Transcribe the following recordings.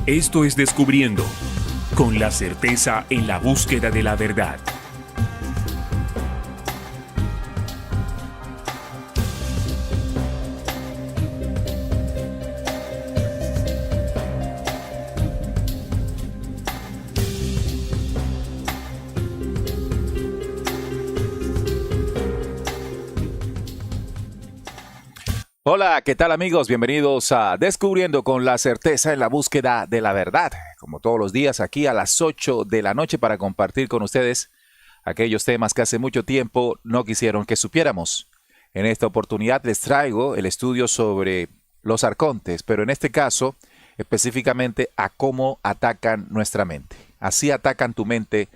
Esto es Descubriendo, con la certeza en la búsqueda de la verdad. Hola, ¿qué tal amigos? Bienvenidos a Descubriendo con la certeza en la búsqueda de la verdad. Como todos los días aquí a las 8 de la noche para compartir con ustedes aquellos temas que hace mucho tiempo no quisieron que supiéramos. En esta oportunidad les traigo el estudio sobre los arcontes, pero en este caso específicamente a cómo atacan nuestra mente. Así atacan tu mente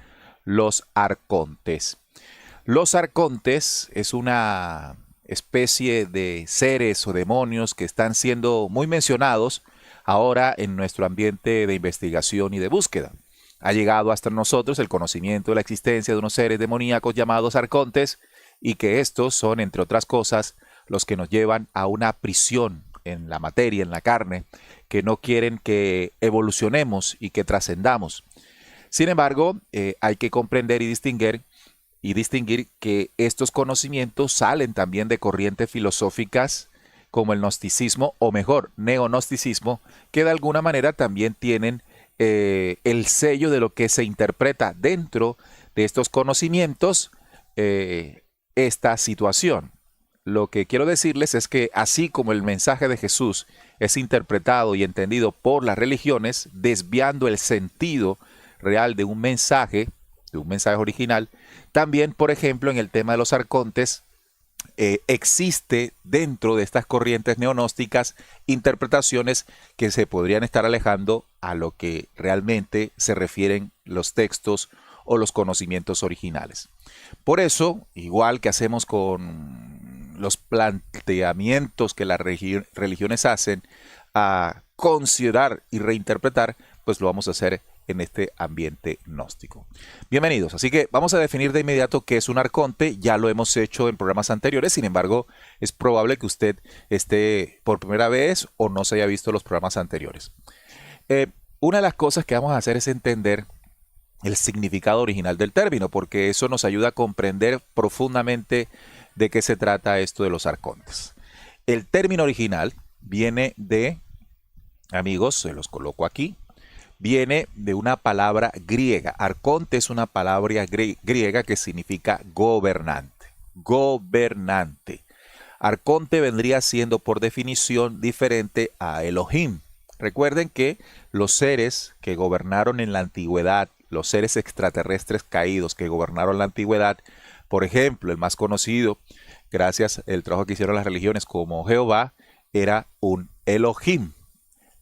los arcontes. Los arcontes es una especie de seres o demonios que están siendo muy mencionados ahora en nuestro ambiente de investigación y de búsqueda. Ha llegado hasta nosotros el conocimiento de la existencia de unos seres demoníacos llamados arcontes y que estos son, entre otras cosas, los que nos llevan a una prisión en la materia, en la carne, que no quieren que evolucionemos y que trascendamos. Sin embargo, hay que comprender y distinguir que estos conocimientos salen también de corrientes filosóficas como el gnosticismo, o mejor, neognosticismo, que de alguna manera también tienen el sello de lo que se interpreta dentro de estos conocimientos, esta situación. Lo que quiero decirles es que así como el mensaje de Jesús es interpretado y entendido por las religiones, desviando el sentido real de un mensaje original, también, por ejemplo, en el tema de los arcontes, existe dentro de estas corrientes neognósticas interpretaciones que se podrían estar alejando a lo que realmente se refieren los textos o los conocimientos originales. Por eso, igual que hacemos con los planteamientos que las religiones hacen a considerar y reinterpretar, pues lo vamos a hacer en este ambiente gnóstico. Bienvenidos. Así que vamos a definir de inmediato qué es un arconte. Ya lo hemos hecho en programas anteriores. Sin embargo, es probable que usted esté por primera vez o no se haya visto los programas anteriores. Una de las cosas que vamos a hacer es entender el significado original del término, porque eso nos ayuda a comprender profundamente de qué se trata esto de los arcontes. El término original viene de, amigos, se los coloco aquí, viene de una palabra griega. Arconte es una palabra griega que significa gobernante. Gobernante. Arconte vendría siendo por definición diferente a Elohim. Recuerden que los seres que gobernaron en la antigüedad, los seres extraterrestres caídos que gobernaron la antigüedad, por ejemplo, el más conocido, gracias al trabajo que hicieron las religiones como Jehová, era un Elohim.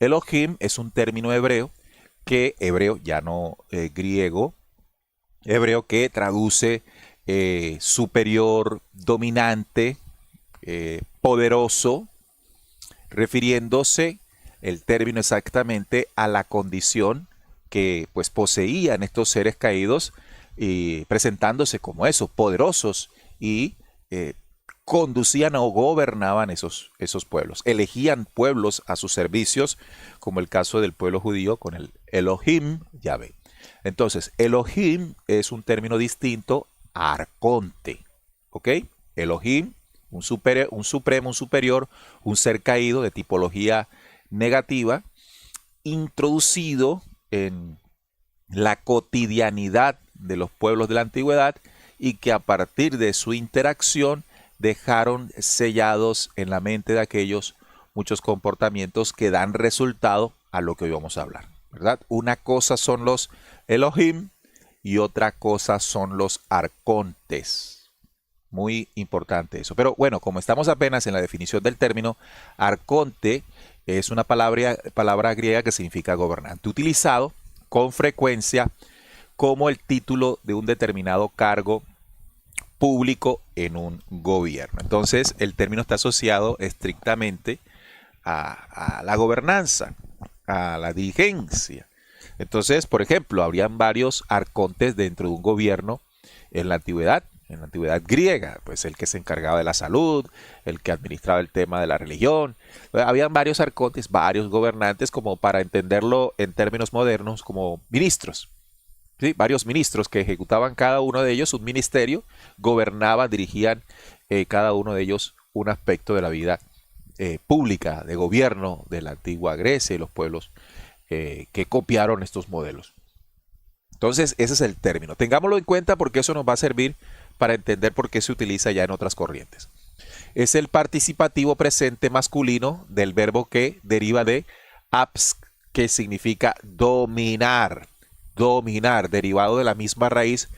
Elohim es un término hebreo ya no griego, hebreo que traduce superior, dominante, poderoso, refiriéndose el término exactamente a la condición que pues poseían estos seres caídos y presentándose como eso, poderosos y conducían o gobernaban esos pueblos. Elegían pueblos a sus servicios, como el caso del pueblo judío con el Elohim, Yahvé. Entonces, Elohim es un término distinto a arconte. ¿Ok? Elohim, un supremo, un superior, un ser caído de tipología negativa, introducido en la cotidianidad de los pueblos de la antigüedad y que a partir de su interacción dejaron sellados en la mente de aquellos muchos comportamientos que dan resultado a lo que hoy vamos a hablar, ¿verdad? Una cosa son los Elohim y otra cosa son los arcontes. Muy importante eso. Pero bueno, como estamos apenas en la definición del término, arconte es una palabra griega que significa gobernante, utilizado con frecuencia como el título de un determinado cargo público en un gobierno. Entonces, el término está asociado estrictamente a la gobernanza, a la dirigencia. Entonces, por ejemplo, habrían varios arcontes dentro de un gobierno en la antigüedad. en la antigüedad griega, pues el que se encargaba de la salud, el que administraba el tema de la religión. Habían varios arcontes, varios gobernantes, como para entenderlo en términos modernos, como ministros. ¿Sí? Varios ministros que ejecutaban cada uno de ellos un ministerio, gobernaban, dirigían cada uno de ellos un aspecto de la vida pública, de gobierno de la antigua Grecia y los pueblos que copiaron estos modelos. Entonces, ese es el término. Tengámoslo en cuenta porque eso nos va a servir para entender por qué se utiliza ya en otras corrientes. Es el participativo presente masculino del verbo que deriva de abs, que significa dominar. Dominar, derivado de la misma raíz,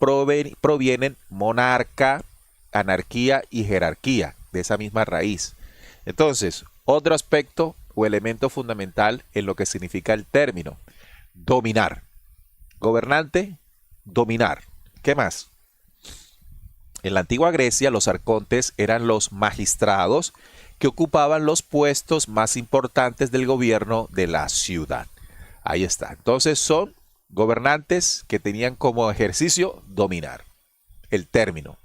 provienen monarca, anarquía y jerarquía, de esa misma raíz. Entonces, otro aspecto o elemento fundamental en lo que significa el término, dominar. Gobernante, dominar. ¿Qué más? En la antigua Grecia, los arcontes eran los magistrados que ocupaban los puestos más importantes del gobierno de la ciudad. Ahí está. Entonces son gobernantes que tenían como ejercicio dominar. El término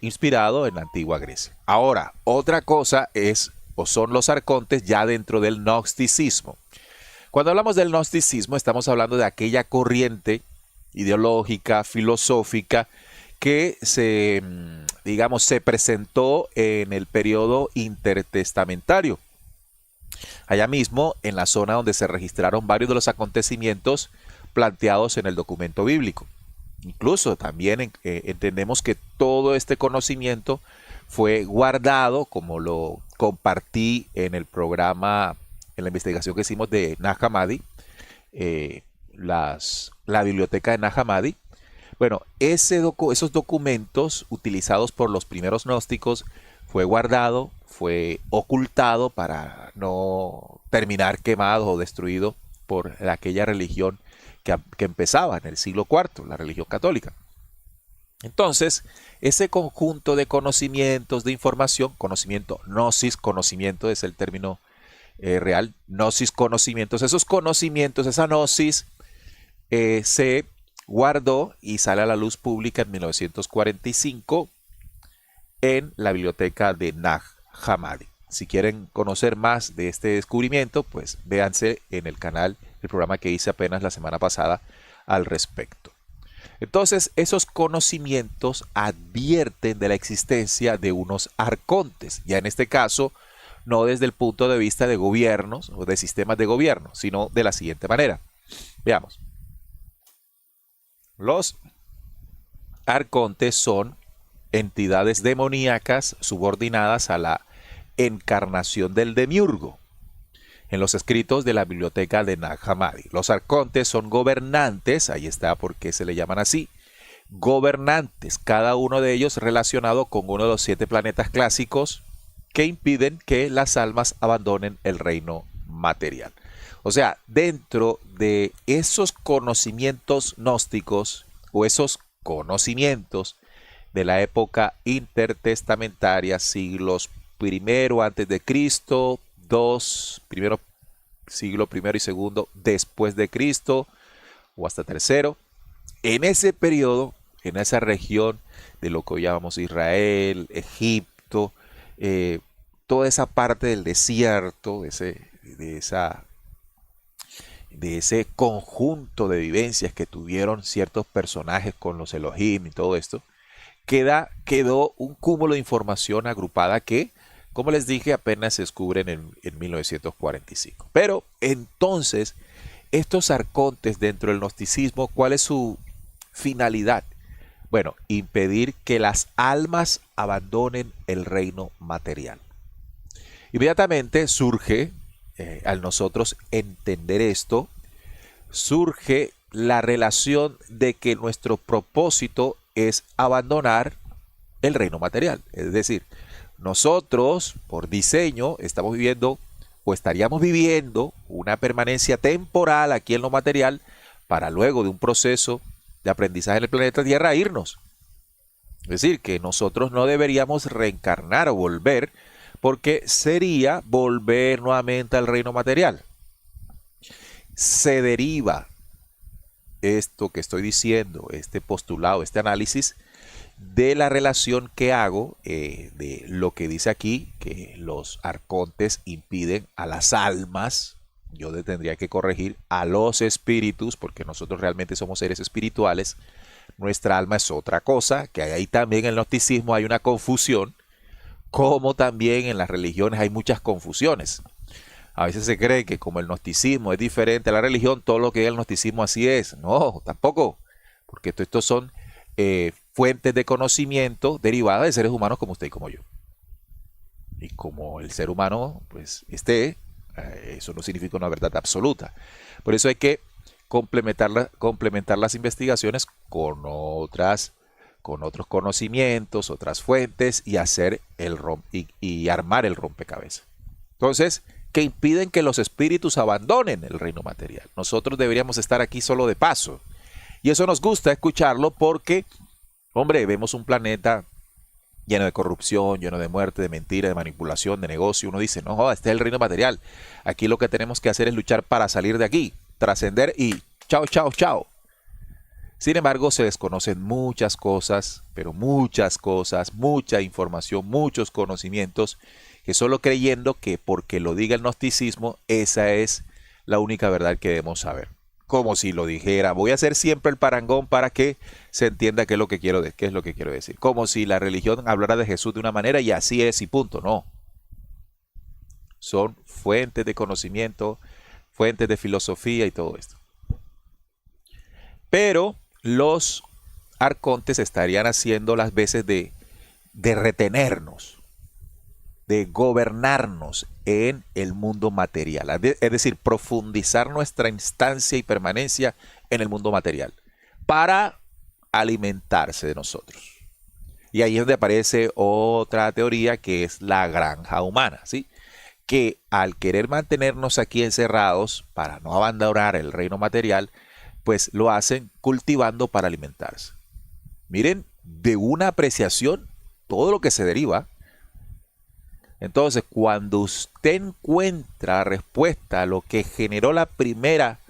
inspirado en la antigua Grecia. Ahora, otra cosa es o son los arcontes ya dentro del gnosticismo. Cuando hablamos del gnosticismo, estamos hablando de aquella corriente ideológica, filosófica, que se presentó en el periodo intertestamentario. Allá mismo, en la zona donde se registraron varios de los acontecimientos planteados en el documento bíblico. Incluso también entendemos que todo este conocimiento fue guardado, como lo compartí en el programa, en la investigación que hicimos de Nag Hammadi, la biblioteca de Nag Hammadi. Bueno, esos documentos utilizados por los primeros gnósticos fue guardado, fue ocultado para no terminar quemado o destruido por aquella religión que empezaba en el siglo IV, la religión católica. Entonces, ese conjunto de conocimientos, de información, conocimiento, gnosis, conocimiento es el término real, gnosis, conocimientos, esos conocimientos, esa gnosis se guardó y sale a la luz pública en 1945 en la biblioteca de Nag Hammadi. Si quieren conocer más de este descubrimiento, pues véanse en el canal, el programa que hice apenas la semana pasada al respecto. Entonces, esos conocimientos advierten de la existencia de unos arcontes, ya en este caso, no desde el punto de vista de gobiernos o de sistemas de gobierno, sino de la siguiente manera. Veamos. Los arcontes son entidades demoníacas subordinadas a la encarnación del demiurgo. En los escritos de la biblioteca de Nag Hammadi, los arcontes son gobernantes, ahí está por qué se le llaman así, gobernantes, cada uno de ellos relacionado con uno de los 7 planetas clásicos que impiden que las almas abandonen el reino material. O sea, dentro de esos conocimientos gnósticos o esos conocimientos de la época intertestamentaria, siglos primero antes de Cristo, siglo primero y segundo después de Cristo, o hasta tercero, en ese periodo, en esa región de lo que hoy llamamos Israel, Egipto, toda esa parte del desierto, de ese conjunto de vivencias que tuvieron ciertos personajes con los Elohim y todo esto, quedó un cúmulo de información agrupada que, como les dije, apenas se descubren en 1945. Pero entonces, estos arcontes dentro del gnosticismo, ¿cuál es su finalidad? Bueno, impedir que las almas abandonen el reino material. Inmediatamente surge, al nosotros entender esto, surge la relación de que nuestro propósito es abandonar el reino material. Es decir, nosotros, por diseño, estamos viviendo o estaríamos viviendo una permanencia temporal aquí en lo material para luego de un proceso de aprendizaje en el planeta Tierra irnos. Es decir, que nosotros no deberíamos reencarnar o volver porque sería volver nuevamente al reino material. Se deriva esto que estoy diciendo, este postulado, este análisis, de la relación que hago de lo que dice aquí, que los arcontes impiden a las almas. Yo tendría que corregir a los espíritus, porque nosotros realmente somos seres espirituales. Nuestra alma es otra cosa, que ahí también en el gnosticismo hay una confusión, como también en las religiones hay muchas confusiones. A veces se cree que como el gnosticismo es diferente a la religión, todo lo que es el gnosticismo así es. No, tampoco, porque estos son fuentes de conocimiento derivadas de seres humanos como usted y como yo. Y como el ser humano, pues, eso no significa una verdad absoluta. Por eso hay que complementar las investigaciones con otros conocimientos, otras fuentes y hacer y armar el rompecabezas. Entonces, que impiden que los espíritus abandonen el reino material. Nosotros deberíamos estar aquí solo de paso. Y eso nos gusta escucharlo porque, hombre, vemos un planeta lleno de corrupción, lleno de muerte, de mentira, de manipulación, de negocio. Uno dice, no, este es el reino material. Aquí lo que tenemos que hacer es luchar para salir de aquí, trascender y chao, chao, chao. Sin embargo, se desconocen muchas cosas, pero muchas cosas, mucha información, muchos conocimientos, que solo creyendo que porque lo diga el gnosticismo, esa es la única verdad que debemos saber. Como si lo dijera, voy a hacer siempre el parangón para que se entienda qué es lo que quiero decir. Como si la religión hablara de Jesús de una manera y así es y punto. No. Son fuentes de conocimiento, fuentes de filosofía y todo esto. Pero los arcontes estarían haciendo las veces de retenernos, de gobernarnos en el mundo material, es decir, profundizar nuestra instancia y permanencia en el mundo material para alimentarse de nosotros. Y ahí es donde aparece otra teoría que es la granja humana, ¿sí? Que al querer mantenernos aquí encerrados para no abandonar el reino material, pues lo hacen cultivando para alimentarse. Miren, de una apreciación todo lo que se deriva. Entonces, cuando usted encuentra respuesta a lo que generó la primera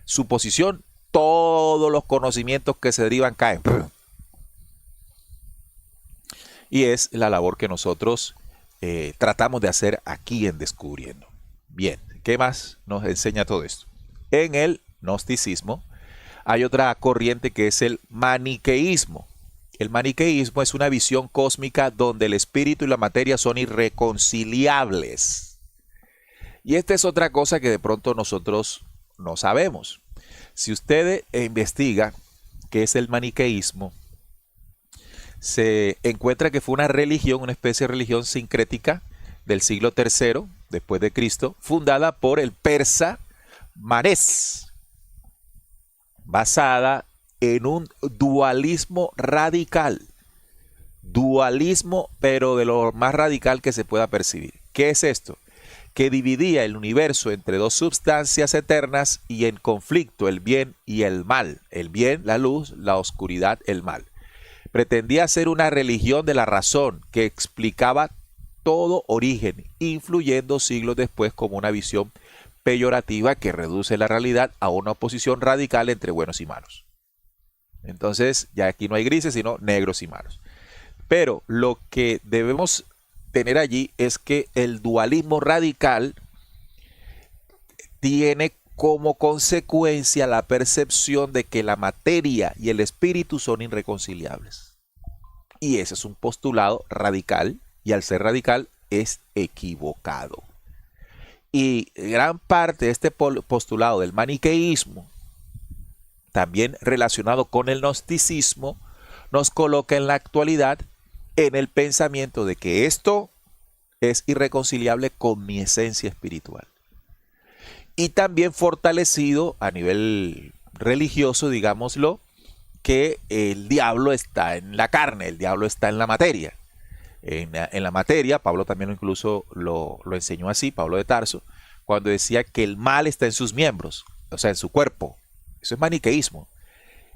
suposición, todos los conocimientos que se derivan caen. Y es la labor que nosotros tratamos de hacer aquí en Descubriendo. Bien, ¿qué más nos enseña todo esto? En el gnosticismo hay otra corriente que es el maniqueísmo. El maniqueísmo es una visión cósmica donde el espíritu y la materia son irreconciliables. Y esta es otra cosa que de pronto nosotros no sabemos. Si usted investiga qué es el maniqueísmo, se encuentra que fue una religión, una especie de religión sincrética del siglo III después de Cristo, fundada por el persa Manés, basada en un dualismo radical. Dualismo, pero de lo más radical que se pueda percibir. ¿Qué es esto? Que dividía el universo entre dos sustancias eternas y en conflicto el bien y el mal. El bien, la luz, la oscuridad, el mal. Pretendía ser una religión de la razón que explicaba todo origen, influyendo siglos después como una visión peyorativa que reduce la realidad a una oposición radical entre buenos y malos. Entonces, ya aquí no hay grises, sino negros y malos. Pero lo que debemos tener allí es que el dualismo radical tiene como consecuencia la percepción de que la materia y el espíritu son irreconciliables. Y ese es un postulado radical, y al ser radical es equivocado. Y gran parte de este postulado del maniqueísmo, también relacionado con el gnosticismo, nos coloca en la actualidad en el pensamiento de que esto es irreconciliable con mi esencia espiritual. Y también fortalecido a nivel religioso, digámoslo, que el diablo está en la carne, el diablo está en la materia. En la materia, Pablo también incluso lo enseñó así, Pablo de Tarso, cuando decía que el mal está en sus miembros, o sea, en su cuerpo. Eso es maniqueísmo,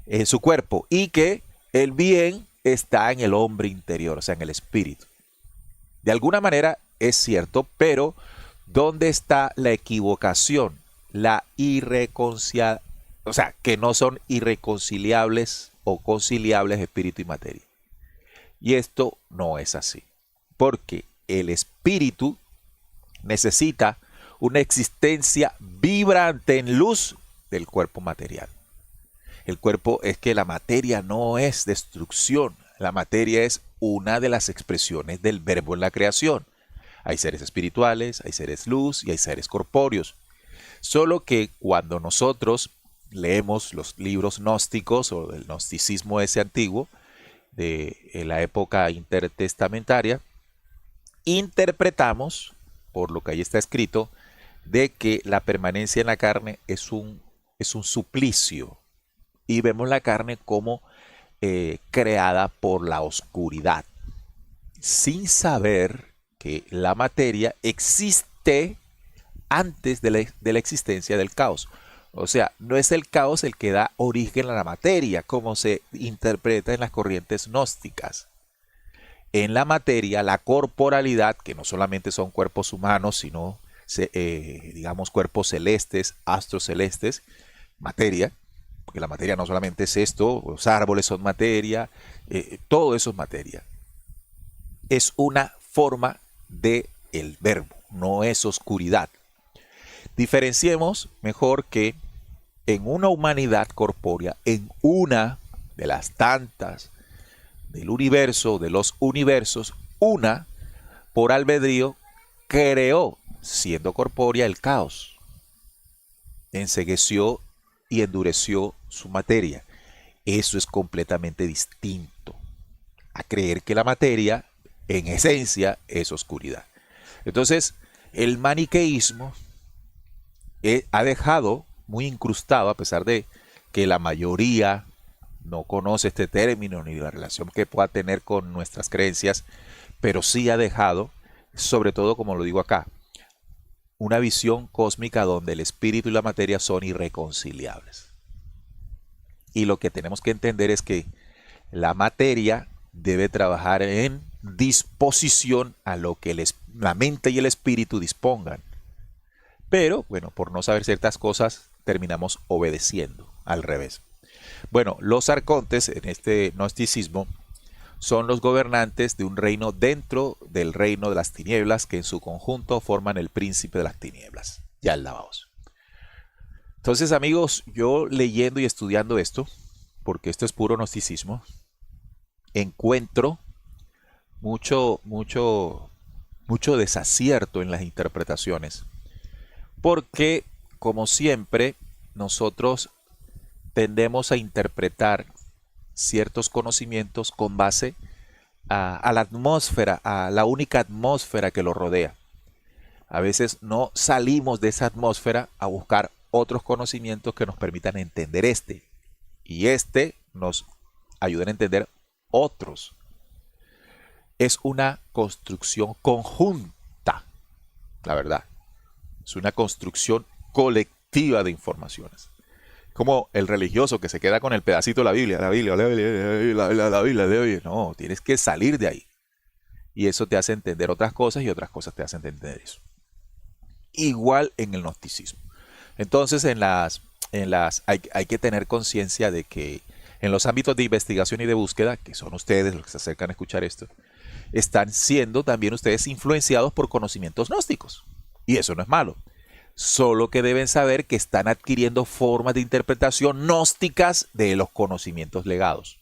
en su cuerpo, y que el bien está en el hombre interior, o sea, en el espíritu. De alguna manera es cierto, pero ¿dónde está la equivocación? La irreconciliación, o sea, que no son irreconciliables o conciliables espíritu y materia. Y esto no es así, porque el espíritu necesita una existencia vibrante en luz del cuerpo material. El cuerpo es que la materia no es destrucción, la materia es una de las expresiones del verbo en la creación. Hay seres espirituales, hay seres luz y hay seres corpóreos. Solo que cuando nosotros leemos los libros gnósticos o del gnosticismo ese antiguo, de la época intertestamentaria, interpretamos, por lo que ahí está escrito, de que la permanencia en la carne es un suplicio. Y vemos la carne como creada por la oscuridad, sin saber que la materia existe antes de la existencia del caos. O sea, no es el caos el que da origen a la materia, como se interpreta en las corrientes gnósticas. En la materia, la corporalidad, que no solamente son cuerpos humanos, sino, digamos, cuerpos celestes, astros celestes, materia, porque la materia no solamente es esto, los árboles son materia, todo eso es materia. Es una forma del verbo, no es oscuridad. Diferenciemos mejor que en una humanidad corpórea, en una de las tantas del universo, de los universos, una, por albedrío, creó, siendo corpórea, el caos. Encegueció y endureció su materia. Eso es completamente distinto a creer que la materia, en esencia, es oscuridad. Entonces, el maniqueísmo ha dejado muy incrustado, a pesar de que la mayoría no conoce este término ni la relación que pueda tener con nuestras creencias, pero sí ha dejado, sobre todo como lo digo acá, una visión cósmica donde el espíritu y la materia son irreconciliables. Y lo que tenemos que entender es que la materia debe trabajar en disposición a lo que la mente y el espíritu dispongan. Pero, bueno, por no saber ciertas cosas, terminamos obedeciendo al revés. Bueno, los arcontes en este gnosticismo son los gobernantes de un reino dentro del reino de las tinieblas que en su conjunto forman el príncipe de las tinieblas. Ya el lavaos. Entonces, amigos, yo leyendo y estudiando esto, porque esto es puro gnosticismo, encuentro mucho desacierto en las interpretaciones. Porque, como siempre, nosotros tendemos a interpretar ciertos conocimientos con base a la atmósfera, a la única atmósfera que lo rodea. A veces no salimos de esa atmósfera a buscar otros conocimientos que nos permitan entender y nos ayuden a entender otros. Es una construcción conjunta, la verdad. Es una construcción colectiva de informaciones. Como el religioso que se queda con el pedacito de la Biblia. La Biblia. No, tienes que salir de ahí. Y eso te hace entender otras cosas y otras cosas te hacen entender eso. Igual en el gnosticismo. Entonces hay que tener conciencia de que en los ámbitos de investigación y de búsqueda, que son ustedes los que se acercan a escuchar esto, están siendo también ustedes influenciados por conocimientos gnósticos. Y eso no es malo. Solo que deben saber que están adquiriendo formas de interpretación gnósticas de los conocimientos legados.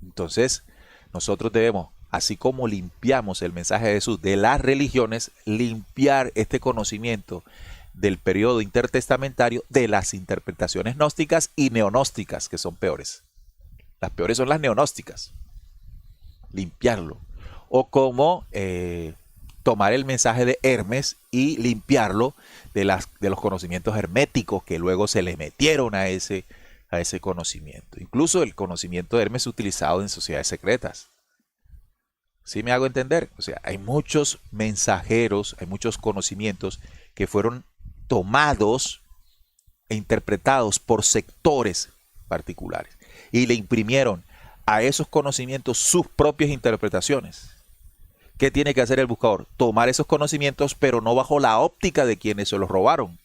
Entonces, nosotros debemos, así como limpiamos el mensaje de Jesús de las religiones, limpiar este conocimiento del periodo intertestamentario de las interpretaciones gnósticas y neognósticas, que son peores. Las peores son las neognósticas. Limpiarlo. O como tomar el mensaje de Hermes y limpiarlo de los conocimientos herméticos que luego se le metieron a ese conocimiento. Incluso el conocimiento de Hermes utilizado en sociedades secretas. ¿Sí me hago entender? O sea, hay muchos mensajeros, hay muchos conocimientos que fueron tomados e interpretados por sectores particulares y le imprimieron a esos conocimientos sus propias interpretaciones. ¿Qué tiene que hacer el buscador? Tomar esos conocimientos, pero no bajo la óptica de quienes se los robaron.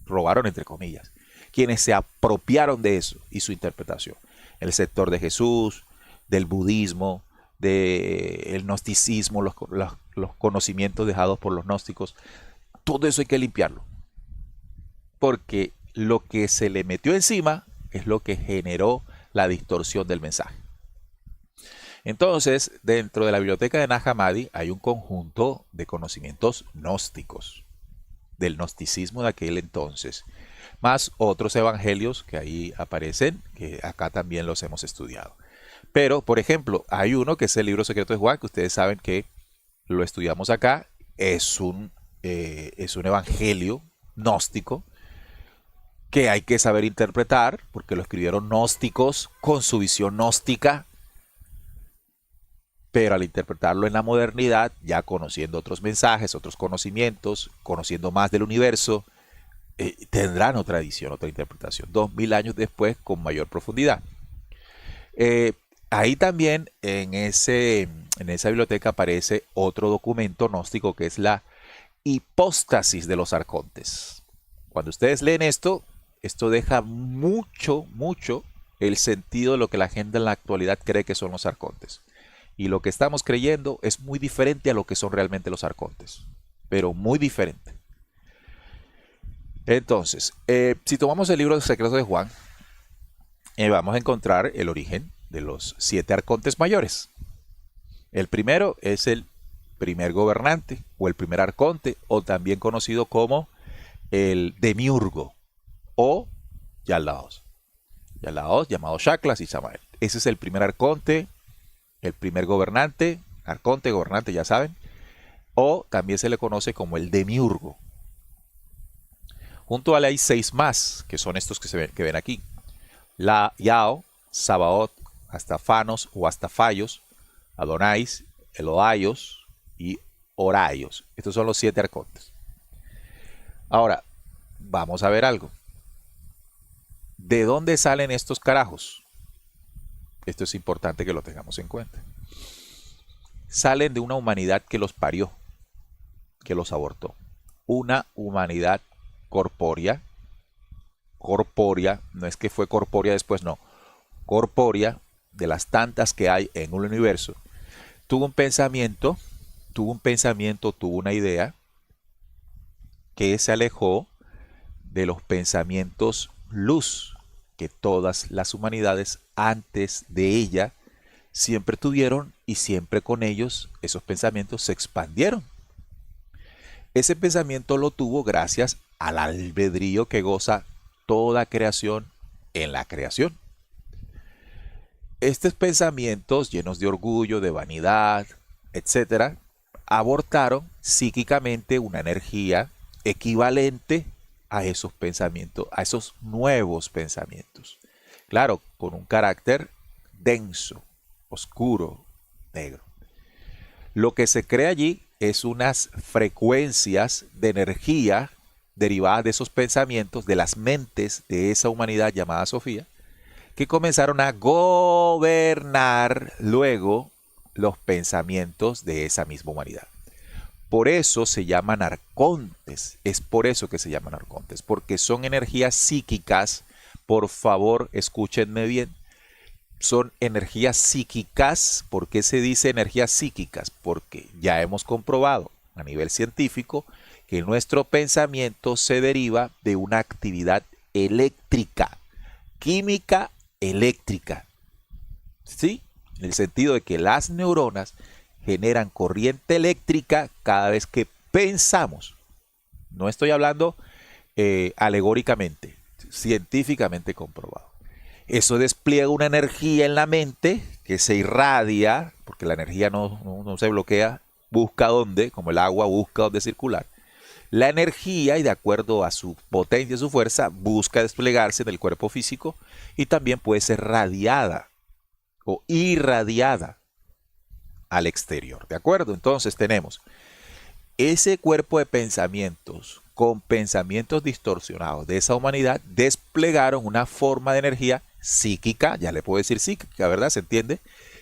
Robaron entre comillas. Quienes se apropiaron de eso y su interpretación. El sector de Jesús, del budismo, del gnosticismo, los conocimientos dejados por los gnósticos. Todo eso hay que limpiarlo, porque lo que se le metió encima es lo que generó la distorsión del mensaje. Entonces, dentro de la biblioteca de Nag Hammadi hay un conjunto de conocimientos gnósticos, del gnosticismo de aquel entonces, más otros evangelios que ahí aparecen, que acá también los hemos estudiado. Pero, por ejemplo, hay uno que es el libro secreto de Juan, que ustedes saben que lo estudiamos acá, es un evangelio gnóstico que hay que saber interpretar, porque lo escribieron gnósticos con su visión gnóstica, pero al interpretarlo en la modernidad, ya conociendo otros mensajes, otros conocimientos, conociendo más del universo, tendrán otra edición, otra interpretación, 2000 años después con mayor profundidad. Ahí también en esa biblioteca aparece otro documento gnóstico que es la hipóstasis de los arcontes. Cuando ustedes leen esto deja mucho el sentido de lo que la gente en la actualidad cree que son los arcontes. Y lo que estamos creyendo es muy diferente a lo que son realmente los arcontes, pero muy diferente. Entonces, si tomamos el libro de Secretos de Juan, vamos a encontrar el origen de los 7 arcontes mayores. El primero es el primer gobernante o el primer arconte, o también conocido como el demiurgo o Yalaos. Yalaos, llamado Shaklas y Samael. Ese es el primer arconte, el primer gobernante, arconte, gobernante, ya saben, o también se le conoce como el demiurgo. Junto a él hay 6 más, que son estos que ven aquí. La Yao, Sabaoth, Astafanos o Astafayos, Adonais, Eloaios y Oraios. Estos son los 7 arcontes. Ahora, vamos a ver algo. ¿De dónde salen estos carajos? Esto es importante que lo tengamos en cuenta. Salen de una humanidad que los parió, que los abortó. Una humanidad corpórea, no es que fue corpórea después, no, corpórea, de las tantas que hay en un universo, tuvo un pensamiento, tuvo una idea que se alejó de los pensamientos luz que todas las humanidades antes de ella siempre tuvieron, y siempre con ellos esos pensamientos se expandieron. Ese pensamiento lo tuvo gracias al albedrío que goza toda creación en la creación. Estos pensamientos llenos de orgullo, de vanidad, etcétera, abortaron psíquicamente una energía equivalente a esos pensamientos, a esos nuevos pensamientos. Claro, con un carácter denso, oscuro, negro. Lo que se crea allí es unas frecuencias de energía derivadas de esos pensamientos, de las mentes de esa humanidad llamada Sofía, que comenzaron a gobernar luego los pensamientos de esa misma humanidad. Por eso se llaman arcontes, es por eso que se llaman arcontes, porque son energías psíquicas. Por favor, escúchenme bien, son energías psíquicas. ¿Por qué se dice energías psíquicas? Porque ya hemos comprobado a nivel científico que nuestro pensamiento se deriva de una actividad eléctrica, química eléctrica. ¿Sí? En el sentido de que las neuronas generan corriente eléctrica cada vez que pensamos. No estoy hablando alegóricamente, científicamente comprobado. Eso despliega una energía en la mente que se irradia, porque la energía no se bloquea, busca dónde, como el agua busca dónde circular. La energía, y de acuerdo a su potencia y su fuerza, busca desplegarse en el cuerpo físico, y también puede ser radiada o irradiada al exterior. ¿De acuerdo? Entonces tenemos ese cuerpo de pensamientos con pensamientos distorsionados de esa humanidad, desplegaron una forma de energía psíquica, ya le puedo decir psíquica, ¿verdad? ¿Se entiende?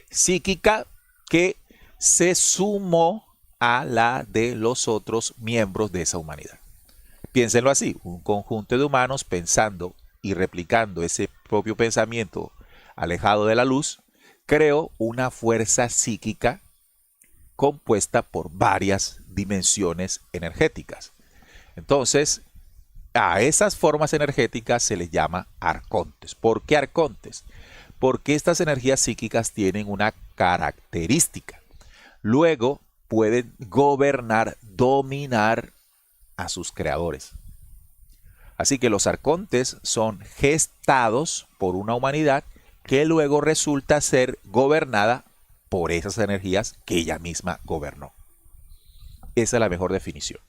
Psíquica, que se sumó a la de los otros miembros de esa humanidad. Piénsenlo así, un conjunto de humanos pensando y replicando ese propio pensamiento alejado de la luz, creó una fuerza psíquica compuesta por varias dimensiones energéticas. Entonces, a esas formas energéticas se les llama arcontes. ¿Por qué arcontes? Porque estas energías psíquicas tienen una característica. Luego pueden gobernar, dominar a sus creadores. Así que los arcontes son gestados por una humanidad que luego resulta ser gobernada por esas energías que ella misma gobernó. Esa es la mejor definición.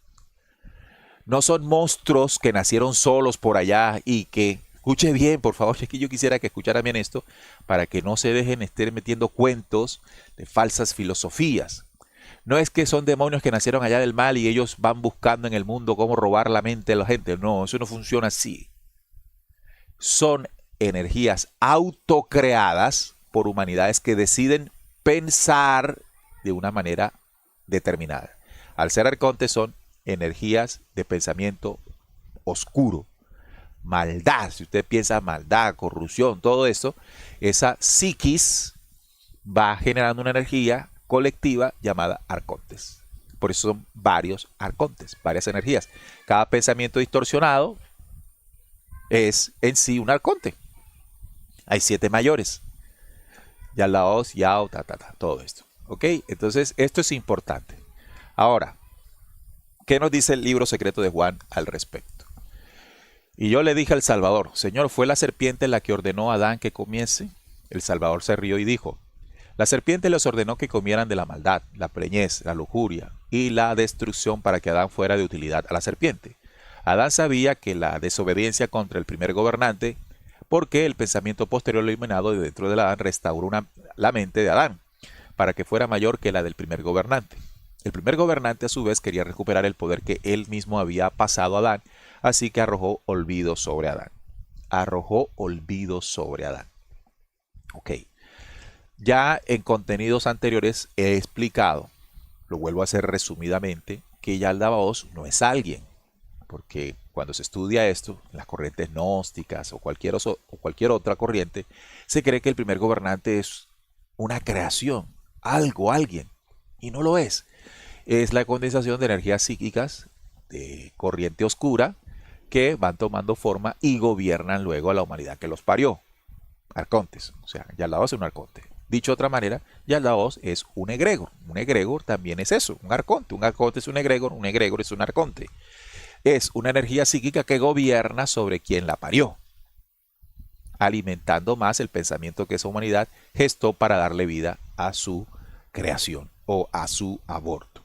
No son monstruos que nacieron solos por allá y que, escuche bien, por favor, es que yo quisiera que escucharan bien esto para que no se dejen estar metiendo cuentos de falsas filosofías. No es que son demonios que nacieron allá del mal y ellos van buscando en el mundo cómo robar la mente de la gente. No, eso no funciona así. Son energías autocreadas por humanidades que deciden pensar de una manera determinada. Al ser arcontes son energías de pensamiento oscuro, maldad. Si usted piensa maldad, corrupción, todo esto, esa psiquis va generando una energía colectiva llamada arcontes. Por eso son varios arcontes, varias energías. Cada pensamiento distorsionado es en sí un arconte. Hay 7 mayores. Yalaos, Yao, todo esto. ¿Ok? Entonces, esto es importante. Ahora, ¿qué nos dice el libro secreto de Juan al respecto? Y yo le dije al Salvador, Señor, ¿fue la serpiente la que ordenó a Adán que comiese? El Salvador se rió y dijo, la serpiente les ordenó que comieran de la maldad, la preñez, la lujuria y la destrucción para que Adán fuera de utilidad a la serpiente. Adán sabía que la desobediencia contra el primer gobernante, porque el pensamiento posterior eliminado de dentro de Adán restauró la mente de Adán, para que fuera mayor que la del primer gobernante. El primer gobernante a su vez quería recuperar el poder que él mismo había pasado a Adán, así que arrojó olvido sobre Adán. Arrojó olvido sobre Adán. Ok. Ya en contenidos anteriores he explicado, lo vuelvo a hacer resumidamente, que Yaldabaoth no es alguien, porque cuando se estudia esto, las corrientes gnósticas o cualquier otra corriente, se cree que el primer gobernante es una creación, algo, alguien, y no lo es. Es la condensación de energías psíquicas de corriente oscura que van tomando forma y gobiernan luego a la humanidad que los parió. Arcontes, o sea, Yaldabaoth es un arconte. Dicho de otra manera, Yaldabaoth es un egregor. Un egregor también es eso, un arconte. Un arconte es un egregor es un arconte. Es una energía psíquica que gobierna sobre quien la parió, alimentando más el pensamiento que esa humanidad gestó para darle vida a su creación o a su aborto.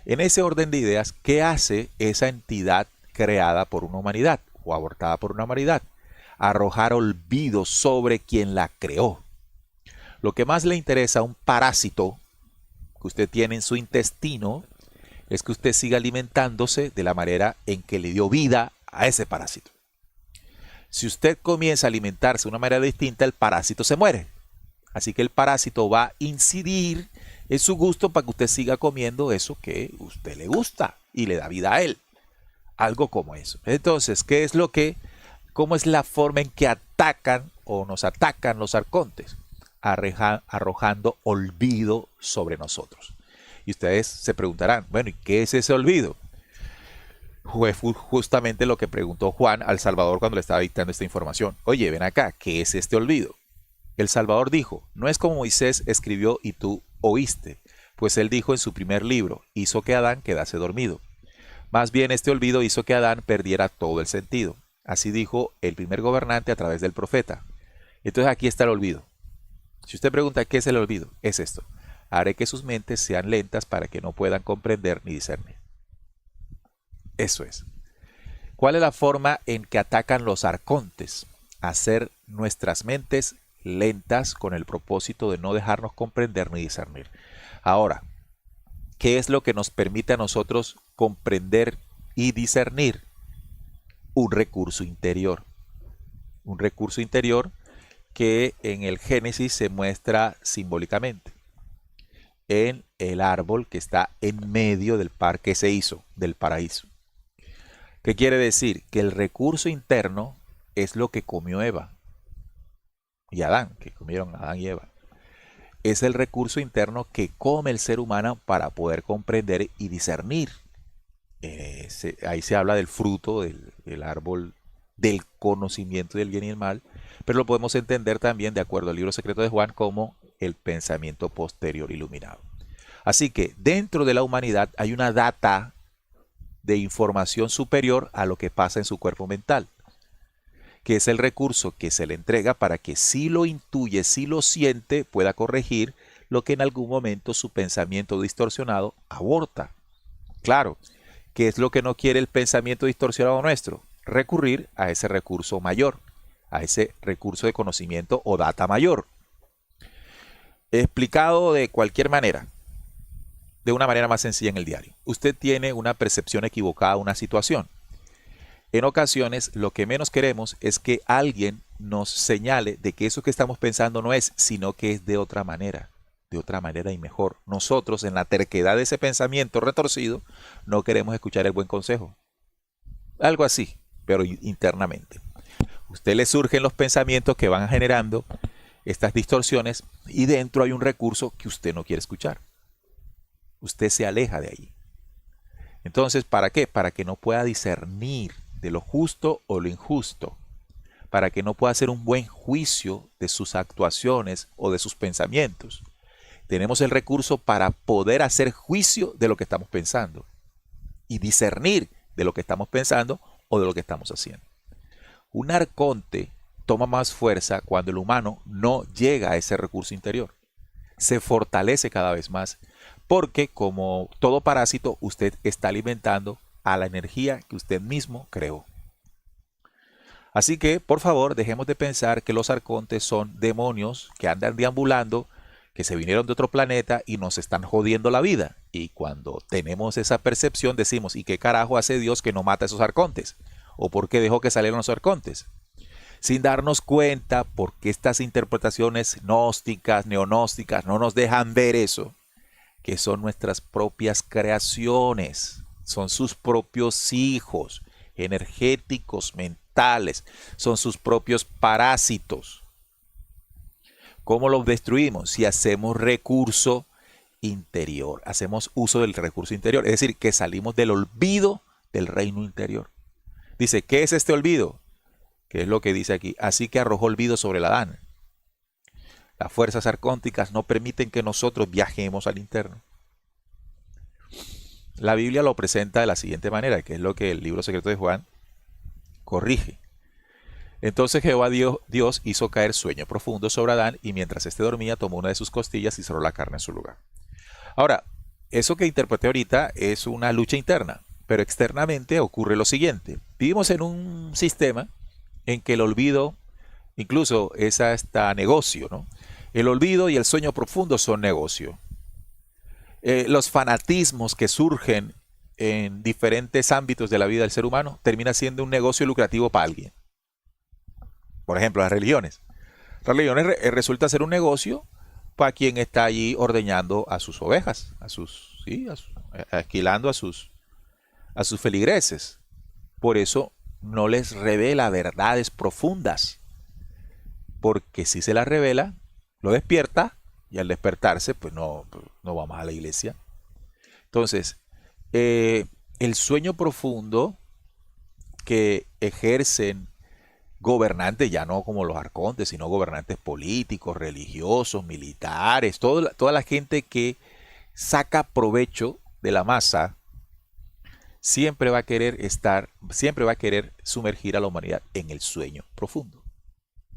En ese orden de ideas, ¿qué hace esa entidad creada por una humanidad o abortada por una humanidad? Arrojar olvido sobre quien la creó. Lo que más le interesa a un parásito que usted tiene en su intestino es que usted siga alimentándose de la manera en que le dio vida a ese parásito. Si usted comienza a alimentarse de una manera distinta, el parásito se muere. Así que el parásito va a incidir en su gusto para que usted siga comiendo eso que a usted le gusta y le da vida a él. Algo como eso. Entonces, ¿cómo es la forma en que atacan o nos atacan los arcontes? Arrojando olvido sobre nosotros. Y ustedes se preguntarán, bueno, ¿y qué es ese olvido? Fue justamente lo que preguntó Juan al Salvador cuando le estaba dictando esta información. Oye, ven acá, ¿qué es este olvido? El Salvador dijo, no es como Moisés escribió y tú oíste, pues él dijo en su primer libro, hizo que Adán quedase dormido. Más bien este olvido hizo que Adán perdiera todo el sentido. Así dijo el primer gobernante a través del profeta. Entonces aquí está el olvido. Si usted pregunta qué es el olvido, es esto. Haré que sus mentes sean lentas para que no puedan comprender ni discernir. Eso es. ¿Cuál es la forma en que atacan los arcontes? Hacer nuestras mentes lentas con el propósito de no dejarnos comprender ni discernir. Ahora, ¿qué es lo que nos permite a nosotros comprender y discernir? Un recurso interior. Un recurso interior que en el Génesis se muestra simbólicamente en el árbol que está en medio del parque se hizo, del paraíso. ¿Qué quiere decir? Que el recurso interno es lo que comió Eva. y Adán, que comieron Adán y Eva. Es el recurso interno que come el ser humano para poder comprender y discernir. Ahí se habla del fruto del árbol del conocimiento del bien y el mal, pero lo podemos entender también, de acuerdo al libro secreto de Juan, como el pensamiento posterior iluminado. Así que dentro de la humanidad hay una data de información superior a lo que pasa en su cuerpo mental, que es el recurso que se le entrega para que si lo intuye, si lo siente, pueda corregir lo que en algún momento su pensamiento distorsionado aborta. Claro, ¿qué es lo que no quiere el pensamiento distorsionado nuestro? Recurrir a ese recurso mayor, a ese recurso de conocimiento o data mayor. Explicado de cualquier manera, de una manera más sencilla en el diario. Usted tiene una percepción equivocada de una situación. En ocasiones, lo que menos queremos es que alguien nos señale de que eso que estamos pensando no es, sino que es de otra manera y mejor. Nosotros, en la terquedad de ese pensamiento retorcido, no queremos escuchar el buen consejo. Algo así, pero internamente. Usted le surgen los pensamientos que van generando estas distorsiones y dentro hay un recurso que usted no quiere escuchar. Usted se aleja de ahí. Entonces, ¿para qué? Para que no pueda discernir de lo justo o lo injusto, para que no pueda hacer un buen juicio de sus actuaciones o de sus pensamientos. Tenemos el recurso para poder hacer juicio de lo que estamos pensando y discernir de lo que estamos pensando o de lo que estamos haciendo. Un arconte toma más fuerza cuando el humano no llega a ese recurso interior. Se fortalece cada vez más porque, como todo parásito, usted está alimentando a la energía que usted mismo creó. Así que, por favor, dejemos de pensar que los arcontes son demonios que andan deambulando, que se vinieron de otro planeta y nos están jodiendo la vida. Y cuando tenemos esa percepción decimos, ¿y qué carajo hace Dios que no mata a esos arcontes? ¿O por qué dejó que salieran los arcontes? Sin darnos cuenta porque estas interpretaciones gnósticas, neognósticas no nos dejan ver eso, que son nuestras propias creaciones, son sus propios hijos energéticos, mentales, son sus propios parásitos. ¿Cómo los destruimos? Si hacemos recurso interior, hacemos uso del recurso interior, es decir, que salimos del olvido del reino interior. Dice, ¿qué es este olvido? ¿Qué es lo que dice aquí? Así que arrojó olvido sobre el Adán. Las fuerzas arcónticas no permiten que nosotros viajemos al interno. La Biblia lo presenta de la siguiente manera, que es lo que el libro secreto de Juan corrige. Entonces Jehová Dios hizo caer sueño profundo sobre Adán y mientras éste dormía tomó una de sus costillas y cerró la carne en su lugar. Ahora, eso que interpreté ahorita es una lucha interna, pero externamente ocurre lo siguiente. Vivimos en un sistema en que el olvido, incluso es hasta negocio, ¿no? El olvido y el sueño profundo son negocio. Los fanatismos que surgen en diferentes ámbitos de la vida del ser humano termina siendo un negocio lucrativo para alguien. Por ejemplo, las religiones. Las religiones resulta ser un negocio para quien está allí ordeñando a sus ovejas, alquilando a sus feligreses. Por eso no les revela verdades profundas. Porque si se las revela, lo despierta y al despertarse, pues no vamos a la iglesia. Entonces, el sueño profundo que ejercen gobernantes, ya no como los arcontes, sino gobernantes políticos, religiosos, militares, toda la gente que saca provecho de la masa, siempre va a querer sumergir a la humanidad en el sueño profundo.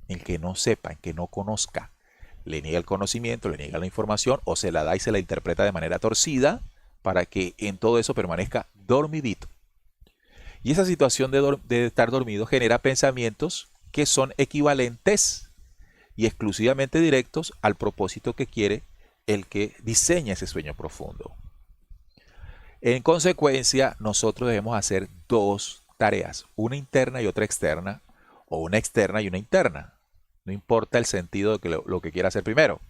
El que no sepa, el que no conozca, le niega el conocimiento, le niega la información o se la da y se la interpreta de manera torcida para que en todo eso permanezca dormidito. Y esa situación de estar dormido genera pensamientos que son equivalentes y exclusivamente directos al propósito que quiere el que diseña ese sueño profundo. En consecuencia, nosotros debemos hacer dos tareas, una interna y otra externa, o una externa y una interna. No importa el sentido de lo que quiera hacer primero.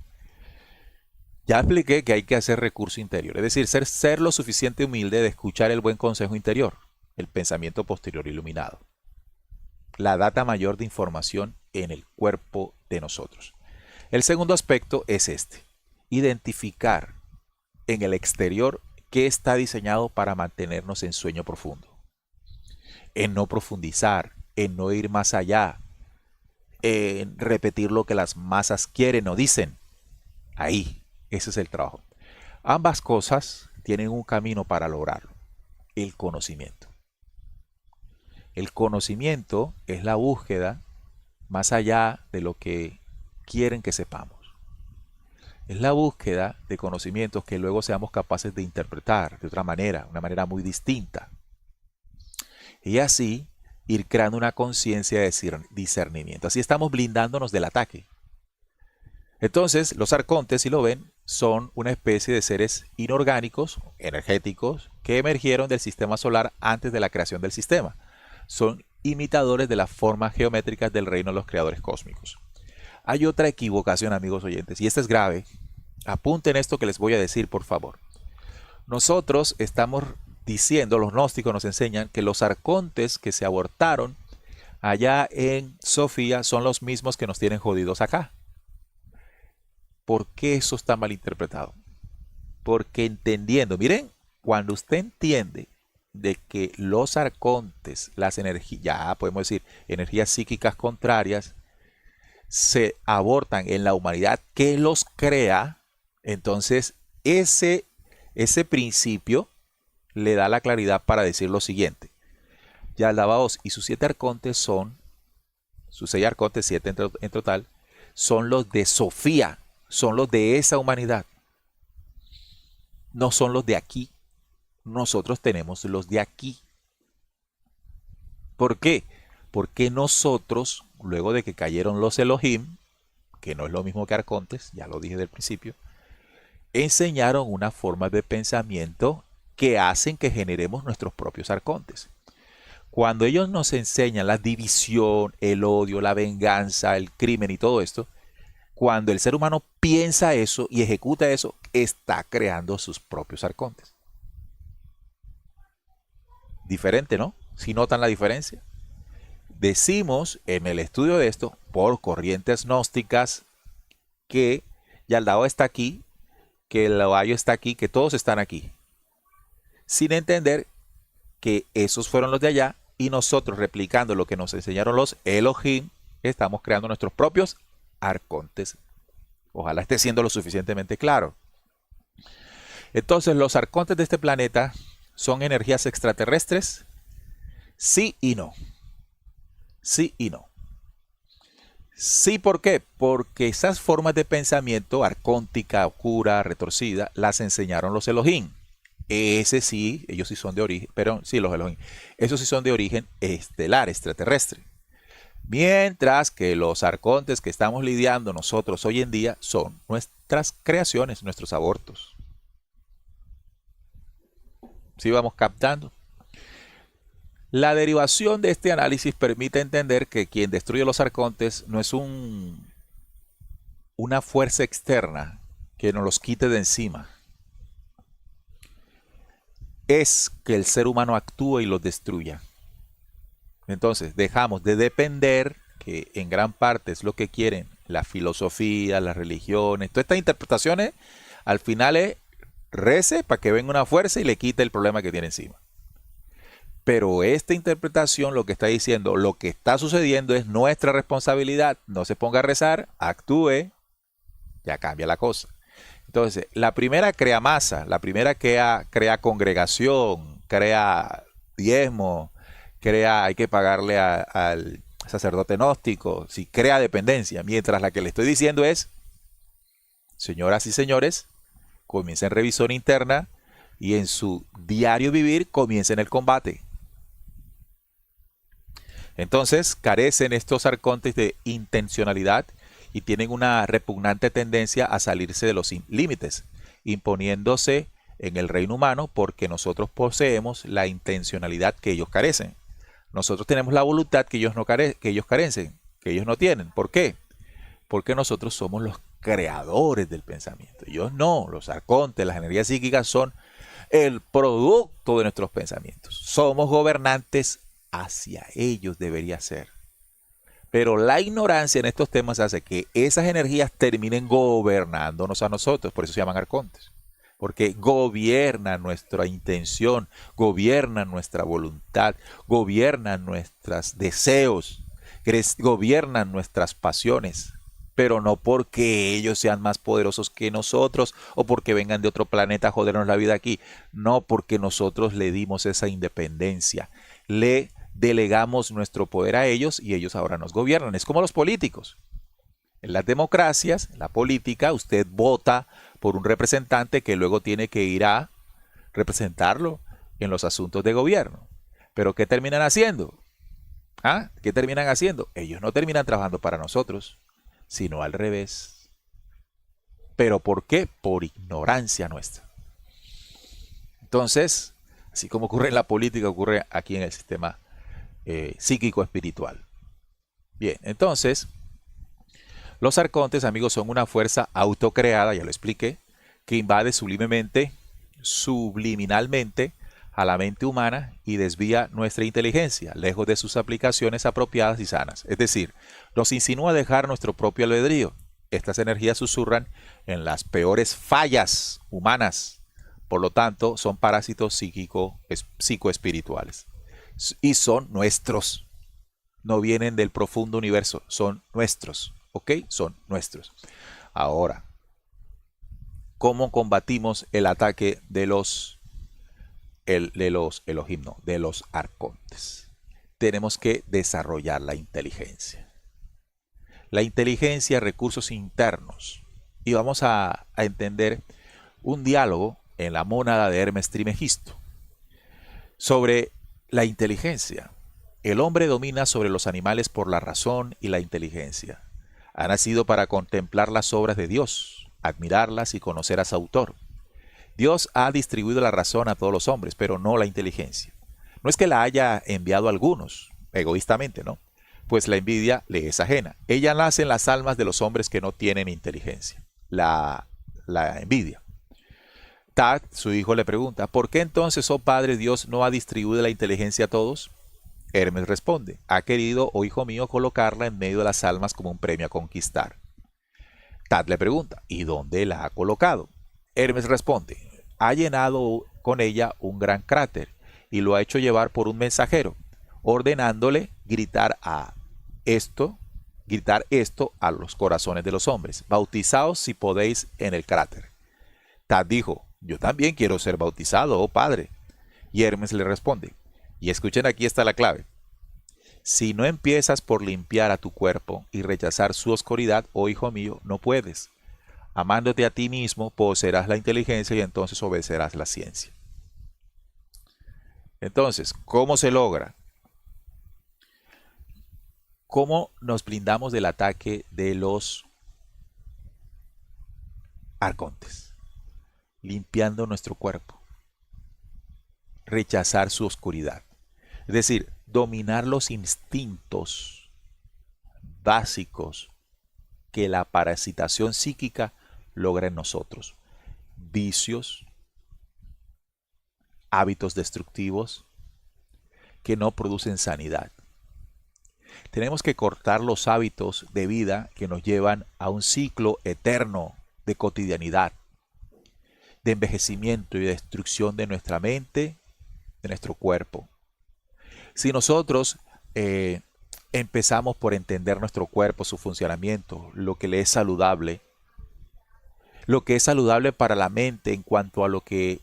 Ya expliqué que hay que hacer recurso interior, es decir, ser lo suficiente humilde de escuchar el buen consejo interior, el pensamiento posterior iluminado. La data mayor de información en el cuerpo de nosotros. El segundo aspecto es este: identificar en el exterior qué está diseñado para mantenernos en sueño profundo, en no profundizar, en no ir más allá, en repetir lo que las masas quieren o dicen. Ahí, ese es el trabajo. Ambas cosas tienen un camino para lograrlo: el conocimiento. El conocimiento es la búsqueda más allá de lo que quieren que sepamos. Es la búsqueda de conocimientos que luego seamos capaces de interpretar de otra manera, una manera muy distinta. Y así ir creando una conciencia de discernimiento. Así estamos blindándonos del ataque. Entonces, los arcontes, si lo ven, son una especie de seres inorgánicos, energéticos, que emergieron del sistema solar antes de la creación del sistema. Son imitadores de las formas geométricas del reino de los creadores cósmicos. Hay otra equivocación, amigos oyentes, y esta es grave. Apunten esto que les voy a decir, por favor. Nosotros estamos diciendo, los gnósticos nos enseñan que los arcontes que se abortaron allá en Sofía son los mismos que nos tienen jodidos acá. ¿Por qué eso está mal interpretado? Porque entendiendo, miren, cuando usted entiende de que los arcontes, las energías, ya podemos decir, energías psíquicas contrarias, se abortan en la humanidad que los crea, entonces ese principio le da la claridad para decir lo siguiente: Yaldabaoth y sus 7 arcontes son, sus 6 arcontes, 7 en total, son los de Sofía, son los de esa humanidad, no son los de aquí. Nosotros tenemos los de aquí. ¿Por qué? Porque nosotros, luego de que cayeron los Elohim, que no es lo mismo que arcontes, ya lo dije del principio, enseñaron una forma de pensamiento que hacen que generemos nuestros propios arcontes. Cuando ellos nos enseñan la división, el odio, la venganza, el crimen y todo esto, cuando el ser humano piensa eso y ejecuta eso, está creando sus propios arcontes. Diferente, ¿no? ¿Sí notan la diferencia? Decimos en el estudio de esto, por corrientes gnósticas, que Yaldao está aquí, que el Laoyo está aquí, que todos están aquí, sin entender que esos fueron los de allá y nosotros, replicando lo que nos enseñaron los Elohim, estamos creando nuestros propios arcontes. Ojalá esté siendo lo suficientemente claro. Entonces, los arcontes de este planeta son energías extraterrestres, sí y no. Sí y no. Sí, ¿por qué? Porque esas formas de pensamiento, arcóntica, oscura, retorcida, las enseñaron los Elohim. Ese sí, ellos sí son de origen, pero sí, los Elohim. Esos sí son de origen estelar, extraterrestre. Mientras que los arcontes que estamos lidiando nosotros hoy en día son nuestras creaciones, nuestros abortos. ¿Sí vamos captando? La derivación de este análisis permite entender que quien destruye los arcontes no es una fuerza externa que nos los quite de encima. Es que el ser humano actúe y los destruya. Entonces dejamos de depender, que en gran parte es lo que quieren la filosofía, las religiones, todas estas interpretaciones, al final es rece para que venga una fuerza y le quite el problema que tiene encima. Pero esta interpretación lo que está diciendo, lo que está sucediendo es nuestra responsabilidad. No se ponga a rezar, actúe, ya cambia la cosa. Entonces, la primera crea masa, la primera crea congregación, crea diezmo, hay que pagarle al sacerdote gnóstico, si crea dependencia. Mientras la que le estoy diciendo es, señoras y señores, comiencen revisión interna y en su diario vivir comiencen el combate. Entonces carecen estos arcontes de intencionalidad y tienen una repugnante tendencia a salirse de los límites, imponiéndose en el reino humano porque nosotros poseemos la intencionalidad que ellos carecen. Nosotros tenemos la voluntad que ellos carecen, que ellos no tienen. ¿Por qué? Porque nosotros somos los creadores del pensamiento. Ellos no, los arcontes, las energías psíquicas son el producto de nuestros pensamientos. Somos gobernantes, hacia ellos debería ser. Pero la ignorancia en estos temas hace que esas energías terminen gobernándonos a nosotros. Por eso se llaman arcontes. Porque gobiernan nuestra intención, gobiernan nuestra voluntad, gobiernan nuestros deseos, gobiernan nuestras pasiones. Pero no porque ellos sean más poderosos que nosotros o porque vengan de otro planeta a jodernos la vida aquí. No, porque nosotros le dimos esa independencia. Le delegamos nuestro poder a ellos y ellos ahora nos gobiernan. Es como los políticos. En las democracias, en la política, usted vota por un representante que luego tiene que ir a representarlo en los asuntos de gobierno. Pero ¿qué terminan haciendo? ¿Ah? ¿Qué terminan haciendo? Ellos no terminan trabajando para nosotros, sino al revés. ¿Pero por qué? Por ignorancia nuestra. Entonces, así como ocurre en la política, ocurre aquí en el sistema psíquico espiritual. Bien, entonces, los arcontes, amigos, son una fuerza autocreada, ya lo expliqué, que invade subliminalmente a la mente humana y desvía nuestra inteligencia, lejos de sus aplicaciones apropiadas y sanas. Es decir, nos insinúa dejar nuestro propio albedrío. Estas energías susurran en las fallas humanas. Por lo tanto, son parásitos psicoespirituales. Y son nuestros. No vienen del profundo universo, son nuestros. ¿Ok? Son nuestros. Ahora, ¿cómo combatimos el ataque de los Elohim, no, de los arcontes? Tenemos que desarrollar la inteligencia. La inteligencia, recursos internos. Y vamos a entender un diálogo en la mónada de Hermes Trimegisto sobre la inteligencia. El hombre domina sobre los animales por la razón y la inteligencia. Ha nacido para contemplar las obras de Dios, admirarlas y conocer a su autor. Dios ha distribuido la razón a todos los hombres, pero no la inteligencia. No es que la haya enviado a algunos, egoístamente, ¿no? Pues la envidia le es ajena. Ella nace en las almas de los hombres que no tienen inteligencia. La envidia. Tat, su hijo, le pregunta, ¿por qué entonces, oh Padre Dios, no ha distribuido la inteligencia a todos? Hermes responde, ha querido, oh hijo mío, colocarla en medio de las almas como un premio a conquistar. Tat le pregunta, ¿y dónde la ha colocado? Hermes responde, ha llenado con ella un gran cráter y lo ha hecho llevar por un mensajero, ordenándole gritar esto a los corazones de los hombres. Bautizaos si podéis en el cráter. Tat dijo, yo también quiero ser bautizado, oh Padre. Y Hermes le responde, y escuchen, aquí está la clave. Si no empiezas por limpiar a tu cuerpo y rechazar su oscuridad, oh hijo mío, no puedes. Amándote a ti mismo, poseerás la inteligencia y entonces obedecerás la ciencia. Entonces, ¿cómo se logra? ¿Cómo nos blindamos del ataque de los arcontes? Limpiando nuestro cuerpo. Rechazar su oscuridad. Es decir, dominar los instintos básicos que la parasitación psíquica logra en nosotros. Vicios, hábitos destructivos que no producen sanidad. Tenemos que cortar los hábitos de vida que nos llevan a un ciclo eterno de cotidianidad, de envejecimiento y destrucción de nuestra mente, de nuestro cuerpo. Si nosotros empezamos por entender nuestro cuerpo, su funcionamiento, lo que le es saludable para la mente en cuanto a lo que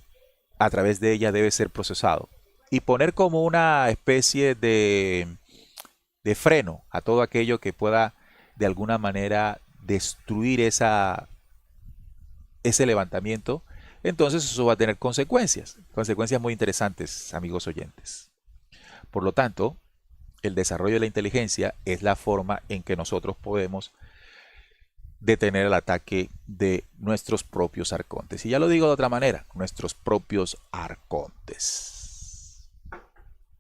a través de ella debe ser procesado, y poner como una especie de freno a todo aquello que pueda de alguna manera destruir ese levantamiento, entonces eso va a tener consecuencias muy interesantes, amigos oyentes. Por lo tanto, el desarrollo de la inteligencia es la forma en que nosotros podemos detener el ataque de nuestros propios arcontes. Y ya lo digo de otra manera, nuestros propios arcontes.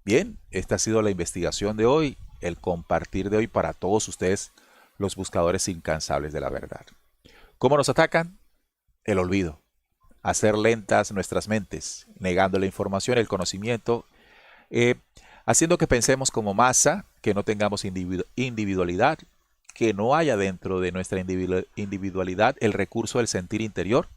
Bien, esta ha sido la investigación de hoy, el compartir de hoy para todos ustedes, los buscadores incansables de la verdad. ¿Cómo nos atacan? El olvido. Hacer lentas nuestras mentes, negando la información, el conocimiento, haciendo que pensemos como masa, que no tengamos individualidad, que no haya dentro de nuestra individualidad el recurso del sentir interior,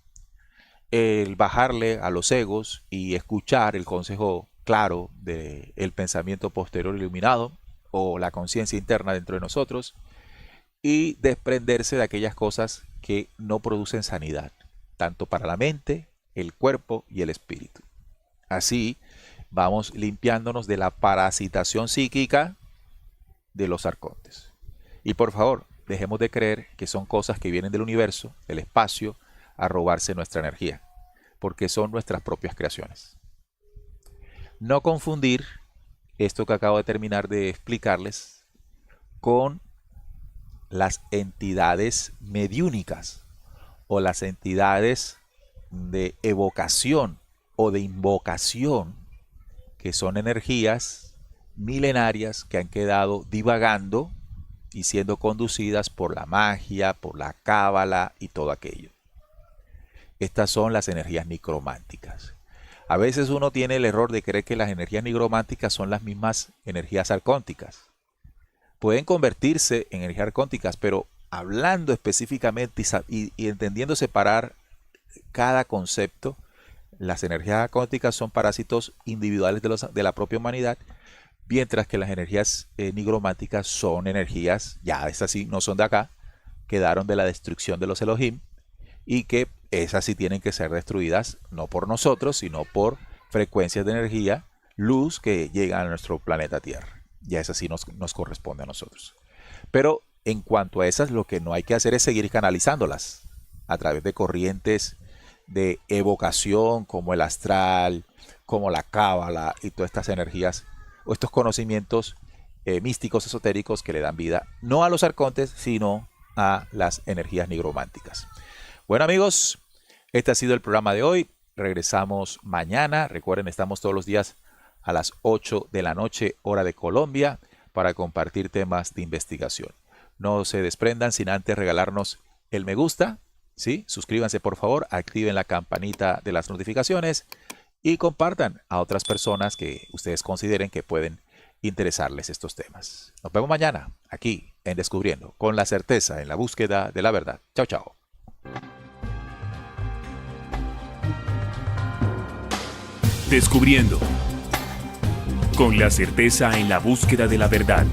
el bajarle a los egos y escuchar el consejo claro del pensamiento posterior iluminado o la conciencia interna dentro de nosotros y desprenderse de aquellas cosas que no producen sanidad, tanto para la mente, el cuerpo y el espíritu. Así vamos limpiándonos de la parasitación psíquica de los arcontes. Y por favor, dejemos de creer que son cosas que vienen del universo, del espacio, a robarse nuestra energía, porque son nuestras propias creaciones. No confundir esto que acabo de terminar de explicarles con las entidades mediúnicas o las entidades de evocación o de invocación, que son energías milenarias que han quedado divagando y siendo conducidas por la magia, por la cábala y todo aquello. Estas son las energías nigrománticas. A veces uno tiene el error de creer que las energías nigrománticas son las mismas energías arcónticas. Pueden convertirse en energías arcónticas, pero hablando específicamente y entendiendo separar cada concepto, las energías arcónticas son parásitos individuales de la propia humanidad, mientras que las energías nigrománticas son energías, ya estas sí no son de acá, quedaron de la destrucción de los Elohim, y que esas sí tienen que ser destruidas no por nosotros, sino por frecuencias de energía, luz que llegan a nuestro planeta Tierra. Ya esas sí nos corresponde a nosotros. Pero en cuanto a esas, lo que no hay que hacer es seguir canalizándolas a través de corrientes de evocación como el astral, como la cábala y todas estas energías o estos conocimientos místicos, esotéricos que le dan vida no a los arcontes, sino a las energías nigrománticas. Bueno amigos, este ha sido el programa de hoy. Regresamos mañana. Recuerden, estamos todos los días a las 8 de la noche, hora de Colombia, para compartir temas de investigación. No se desprendan sin antes regalarnos el me gusta, ¿sí? Suscríbanse por favor, activen la campanita de las notificaciones y compartan a otras personas que ustedes consideren que pueden interesarles estos temas. Nos vemos mañana, aquí en Descubriendo, con la certeza en la búsqueda de la verdad. Chao, chao. Descubriendo. Con la certeza en la búsqueda de la verdad.